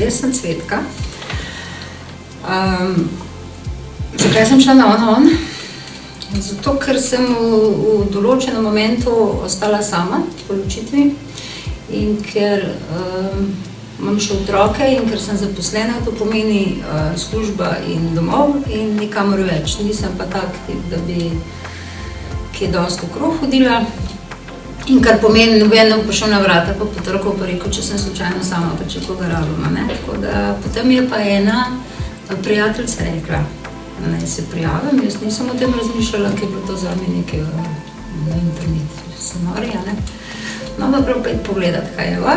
Jaz sem Cvetka. Zakaj sem šla na on? Zato, ker sem v določenem momentu ostala sama po ločitvi in ker imam še otroke in ker sem zaposlena, to pomeni služba in domov in nikamor več. Nisem pa tak tip, da bi kje dosti okrog hodila. In kar pomeni, noben ne bo prišel na vrata, pa potrkal pa rekel, če sem slučajno sama, pa če koga rabim, ne. Tako da, potem je pa ena prijateljica rekla, naj se prijavim, jaz nisem o tem razmišljala, ker je bilo to zame nekaj na internetu, sem nori, ne. No, pa prav pogledati, kaj je va.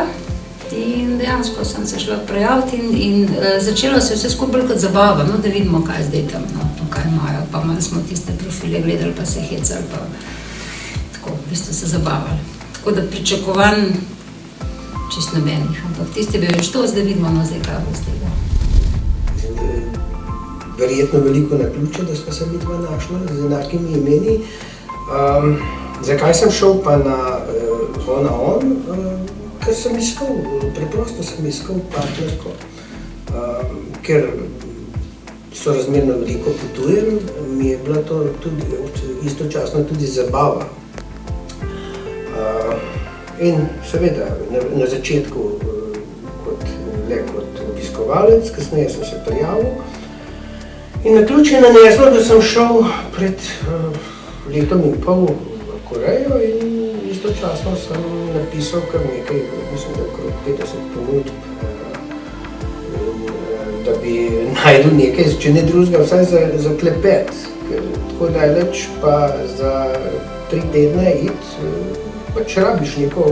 In dejansko sem se šla prijaviti in začela se vse skupaj kot zabava, no, da vidimo, kaj zdaj tam, no, kaj imajo, pa malo smo tiste profile gledali, pa se hecali, pa tako, v bistvu se zabavali. Tako da pričakovanj čist nobenih, ampak tisti bi več to, zdaj vidimo, no, zdaj kaj bo z tega. Verjetno veliko naključje, da smo se midva našla z enakimi imeni. Zakaj sem šel pa na on? Ker sem iskal, preprosto sem iskal partnerko, ker sorazmerno veliko potujem, mi je bila to tudi istočasno tudi zabava. In seveda na začetku kot obiskovalec, kasneje sem se prijavil in naključje naneslo, da sem šel pred letom in pol v Korejo in istočasno sem napisal kar nekaj, mislim, da okrog 50 ponudb, da bi najdel nekaj, če ne drugega, vsaj za klepet, ker tako daleč pa za 3 tedne iti, pač rabiš neko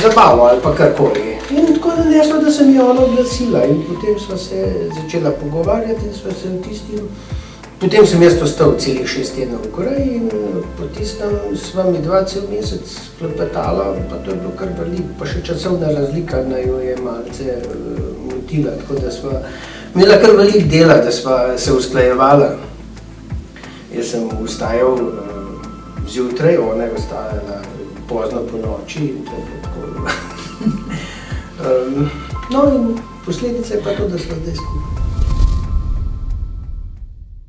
zabavo ali pa karkoli. In tako naneslo, da sem jo ona oglasila in potem sva se začela pogovarjati in sva se v tistim. Potem sem jaz ostal celih 6 tednov v Koreji in po tistem sva mi 2 cel mesec klepetala, pa to je bilo kar veliko, pa še časovna razlika naju je malce motila, tako da sva imela kar veliko dela, da sva se usklajevala. Jaz sem vstajal zjutraj, ona je vstajala pozno po noči in to je bilo tako. No in posledica je pa to, da sva zdaj skupaj.